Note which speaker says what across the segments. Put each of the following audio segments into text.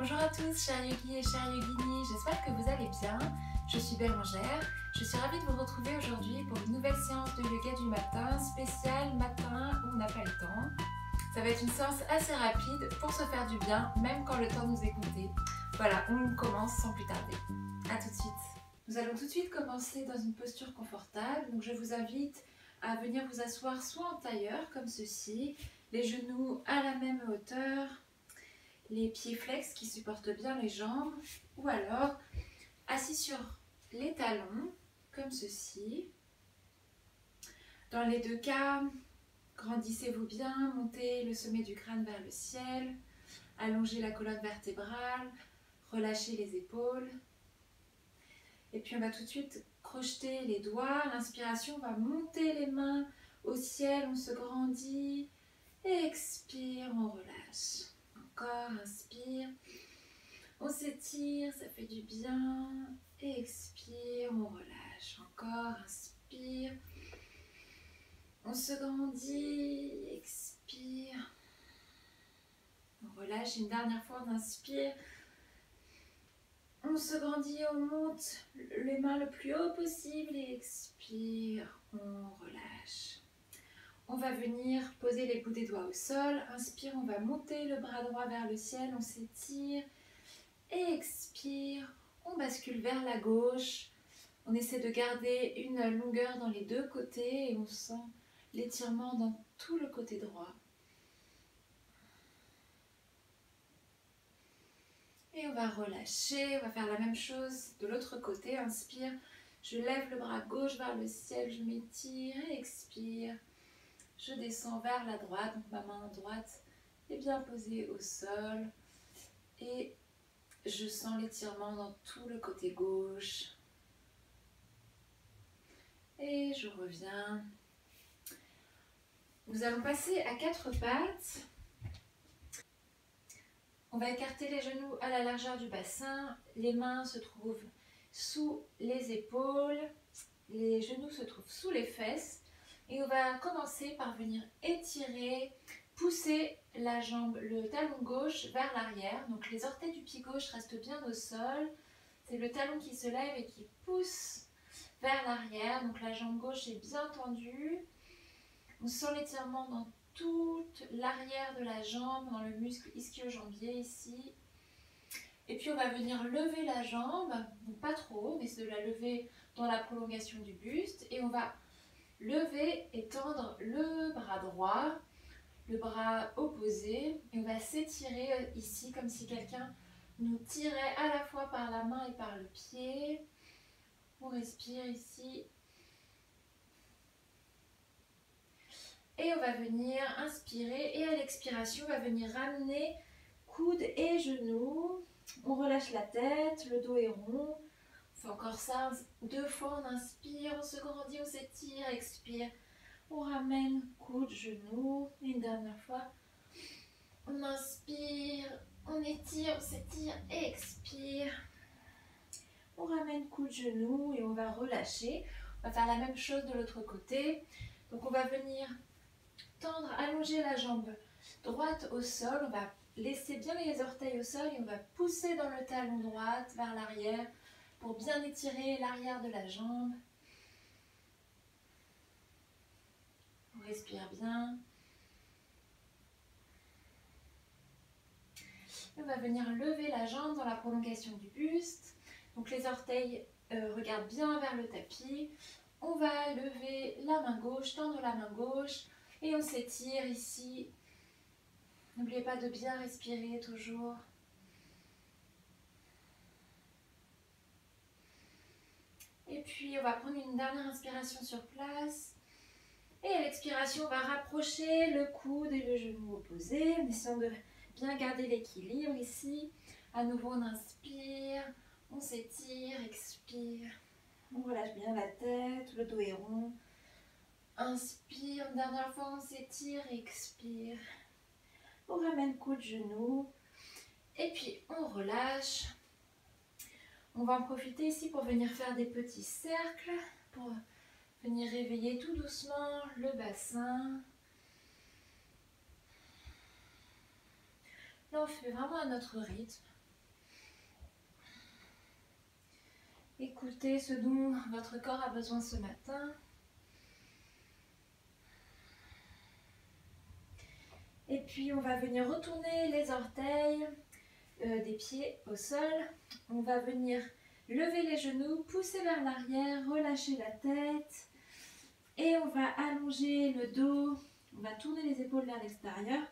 Speaker 1: Bonjour à tous, chers yogis et chères yoginis, j'espère que vous allez bien. Je suis Bérangère, je suis ravie de vous retrouver aujourd'hui pour une nouvelle séance de yoga du matin, spéciale matin où on n'a pas le temps. Ça va être une séance assez rapide pour se faire du bien, même quand le temps nous est compté. Voilà, on commence sans plus tarder. A tout de suite. Nous allons tout de suite commencer dans une posture confortable, donc je vous invite à venir vous asseoir soit en tailleur, comme ceci, les genoux à la même hauteur, les pieds flex qui supportent bien les jambes, ou alors assis sur les talons, comme ceci. Dans les deux cas, grandissez-vous bien, montez le sommet du crâne vers le ciel, allongez la colonne vertébrale, relâchez les épaules. Et puis on va tout de suite crocheter les doigts. L'inspiration, on va monter les mains au ciel, on se grandit. Expire, on relâche. Encore, inspire. On s'étire, ça fait du bien. Expire, on relâche. Encore, inspire. On se grandit. Expire. On relâche. Une dernière fois, on inspire. On se grandit, on monte les mains le plus haut possible et expire, on relâche. On va venir poser les bouts des doigts au sol. Inspire, on va monter le bras droit vers le ciel, on s'étire. Expire, on bascule vers la gauche. On essaie de garder une longueur dans les deux côtés et on sent l'étirement dans tout le côté droit. Et on va relâcher, on va faire la même chose de l'autre côté. Inspire, je lève le bras gauche vers le ciel, je m'étire et expire. Je descends vers la droite, donc ma main droite est bien posée au sol. Et je sens l'étirement dans tout le côté gauche. Et je reviens. Nous allons passer à quatre pattes. On va écarter les genoux à la largeur du bassin, les mains se trouvent sous les épaules, les genoux se trouvent sous les fesses et on va commencer par venir étirer, pousser la jambe, le talon gauche vers l'arrière. Donc les orteils du pied gauche restent bien au sol, c'est le talon qui se lève et qui pousse vers l'arrière. Donc la jambe gauche est bien tendue, on sent l'étirement dans toute l'arrière de la jambe, dans le muscle ischio-jambier ici. Et puis on va venir lever la jambe, donc pas trop, mais c'est de la lever dans la prolongation du buste. Et on va lever et tendre le bras droit, le bras opposé. Et on va s'étirer ici comme si quelqu'un nous tirait à la fois par la main et par le pied. On respire ici. Et on va venir inspirer et à l'expiration, on va venir ramener coudes et genoux. On relâche la tête, le dos est rond. On fait encore ça deux fois, on inspire, on se grandit, on s'étire, expire. On ramène coudes, genoux. Et une dernière fois, on inspire, on étire, on s'étire, expire. On ramène coudes, genoux et on va relâcher. On va faire la même chose de l'autre côté. Donc on va venir tendre, allonger la jambe droite au sol. On va laisser bien les orteils au sol et on va pousser dans le talon droit vers l'arrière pour bien étirer l'arrière de la jambe. On respire bien. Et on va venir lever la jambe dans la prolongation du buste. Donc les orteils regardent bien vers le tapis. On va lever la main gauche, tendre la main gauche. Et on s'étire ici. N'oubliez pas de bien respirer toujours. Et puis on va prendre une dernière inspiration sur place. Et à l'expiration, on va rapprocher le coude et le genou opposé. En essayant de bien garder l'équilibre ici. À nouveau, on inspire, on s'étire, expire. On relâche bien la tête, le dos est rond. Inspire, une dernière fois, on s'étire, expire. On ramène coude, genou. Et puis, on relâche. On va en profiter ici pour venir faire des petits cercles, pour venir réveiller tout doucement le bassin. Là, on fait vraiment à notre rythme. écoutez ce dont votre corps a besoin ce matin. Et puis on va venir retourner les orteils des pieds au sol. On va venir lever les genoux, pousser vers l'arrière, relâcher la tête. Et on va allonger le dos. On va tourner les épaules vers l'extérieur.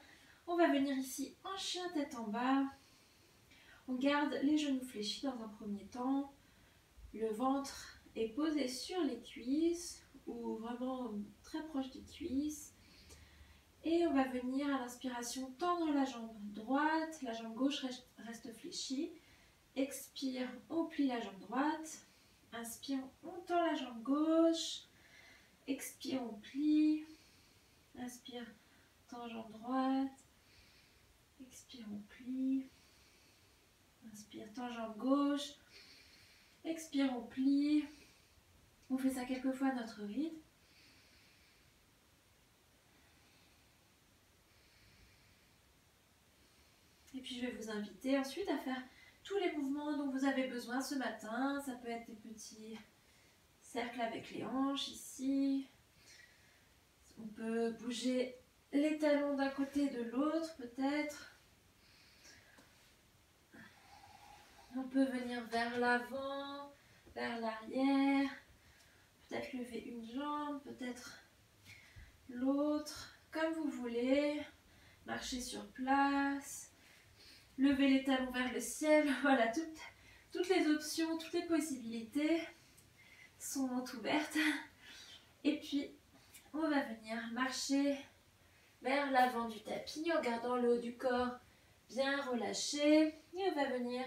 Speaker 1: On va venir ici en chien tête en bas. On garde les genoux fléchis dans un premier temps. Le ventre est posé sur les cuisses ou vraiment très proche des cuisses. Et on va venir à l'inspiration tendre la jambe droite, la jambe gauche reste fléchie. Expire, on plie la jambe droite. Inspire, on tend la jambe gauche. Expire, on plie. Inspire, tend jambe droite. Expire, on plie. Inspire, tend jambe gauche. Expire, on plie. On fait ça quelques fois à notre rythme. Et puis je vais vous inviter ensuite à faire tous les mouvements dont vous avez besoin ce matin. Ça peut être des petits cercles avec les hanches ici. On peut bouger les talons d'un côté et de l'autre peut-être. On peut venir vers l'avant, vers l'arrière. Peut-être lever une jambe, peut-être l'autre, comme vous voulez. Marcher sur place. Lever les talons vers le ciel. Voilà, toutes les options, toutes les possibilités sont ouvertes. Et puis, on va venir marcher vers l'avant du tapis en gardant le haut du corps bien relâché. Et on va venir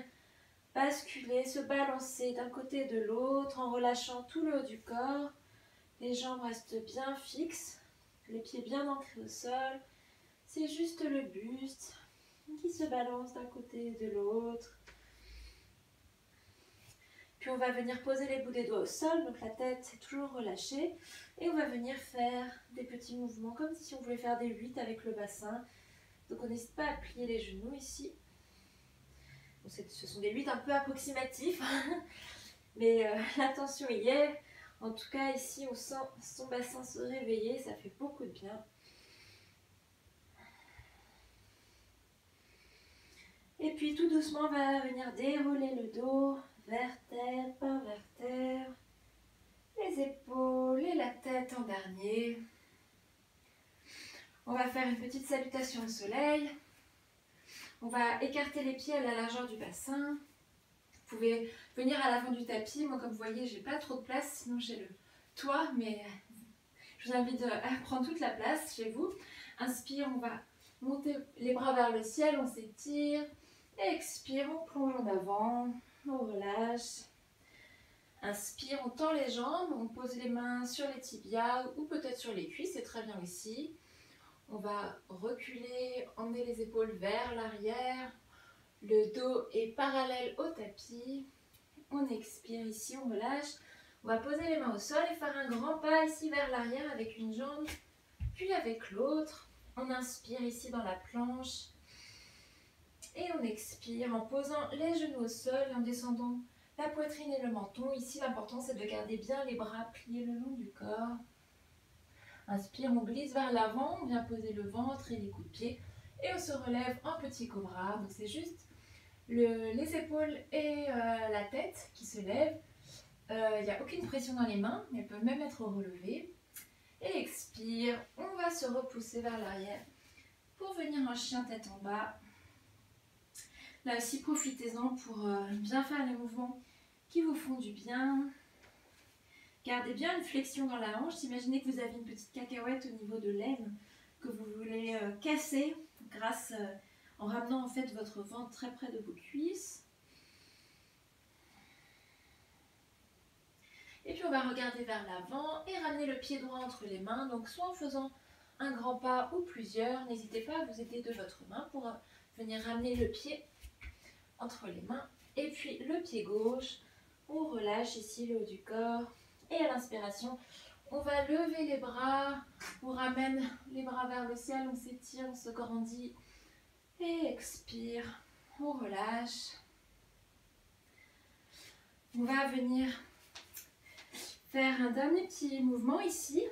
Speaker 1: basculer, se balancer d'un côté et de l'autre en relâchant tout le haut du corps. Les jambes restent bien fixes, les pieds bien ancrés au sol. C'est juste le buste qui se balance d'un côté et de l'autre. Puis on va venir poser les bouts des doigts au sol, donc la tête est toujours relâchée. Et on va venir faire des petits mouvements, comme si on voulait faire des 8 avec le bassin. Donc on n'hésite pas à plier les genoux ici. Bon, ce sont des 8 un peu approximatifs, mais l'intention y est. En tout cas ici on sent son bassin se réveiller, ça fait beaucoup de bien. Et puis tout doucement, on va venir dérouler le dos, vertèbre par vertèbre, les épaules et la tête en dernier. On va faire une petite salutation au soleil. On va écarter les pieds à la largeur du bassin. Vous pouvez venir à l'avant du tapis. Moi, comme vous voyez, j'ai pas trop de place, sinon j'ai le toit, mais je vous invite à prendre toute la place chez vous. Inspire, on va monter les bras vers le ciel, on s'étire. Expire, on plonge en avant, on relâche. Inspire, on tend les jambes, on pose les mains sur les tibias ou peut-être sur les cuisses, c'est très bien aussi. On va reculer, emmener les épaules vers l'arrière. Le dos est parallèle au tapis. On expire ici, on relâche. On va poser les mains au sol et faire un grand pas ici vers l'arrière avec une jambe, puis avec l'autre. On inspire ici dans la planche. Et on expire en posant les genoux au sol et en descendant la poitrine et le menton. Ici, l'important, c'est de garder bien les bras pliés le long du corps. Inspire, on glisse vers l'avant, on vient poser le ventre et les coups de pied. Et on se relève en petit cobra. Donc, c'est juste les épaules et la tête qui se lèvent. Il n'y a aucune pression dans les mains, mais elles peuvent même être relevées. Et expire, on va se repousser vers l'arrière pour venir en chien tête en bas. Là aussi, profitez-en pour bien faire les mouvements qui vous font du bien. Gardez bien une flexion dans la hanche. Imaginez que vous avez une petite cacahuète au niveau de l'aine que vous voulez casser en ramenant en fait votre ventre très près de vos cuisses. Et puis on va regarder vers l'avant et ramener le pied droit entre les mains. Donc soit en faisant un grand pas ou plusieurs. N'hésitez pas à vous aider de votre main pour venir ramener le pied entre les mains. Et puis le pied gauche, on relâche ici le haut du corps. Et à l'inspiration, on va lever les bras. On ramène les bras vers le ciel, on s'étire, on se grandit. Et expire, on relâche. On va venir faire un dernier petit mouvement ici.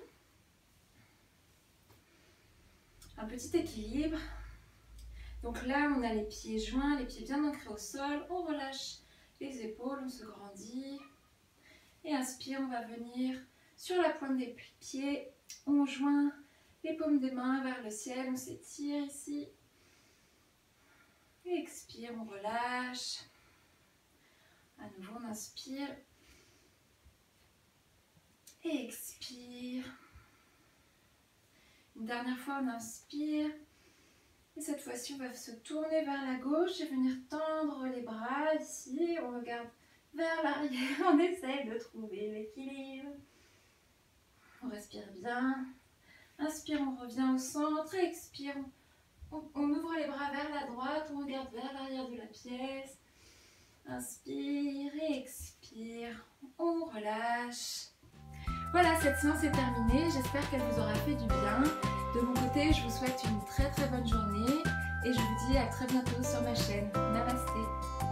Speaker 1: Un petit équilibre. Donc là, on a les pieds joints, les pieds bien ancrés au sol. On relâche les épaules, on se grandit. Et inspire, on va venir sur la pointe des pieds. On joint les paumes des mains vers le ciel. On s'étire ici. Et expire, on relâche. À nouveau, on inspire. Et expire. Une dernière fois, on inspire. Et cette fois-ci, on va se tourner vers la gauche et venir tendre les bras ici. On regarde vers l'arrière. On essaie de trouver l'équilibre. On respire bien. Inspire, on revient au centre. Et expire, on ouvre les bras vers la droite. On regarde vers l'arrière de la pièce. Inspire et expire. On relâche. Voilà, cette séance est terminée. J'espère qu'elle vous aura fait du bien. De mon côté, je vous souhaite une très bonne journée et je vous dis à très bientôt sur ma chaîne. Namasté.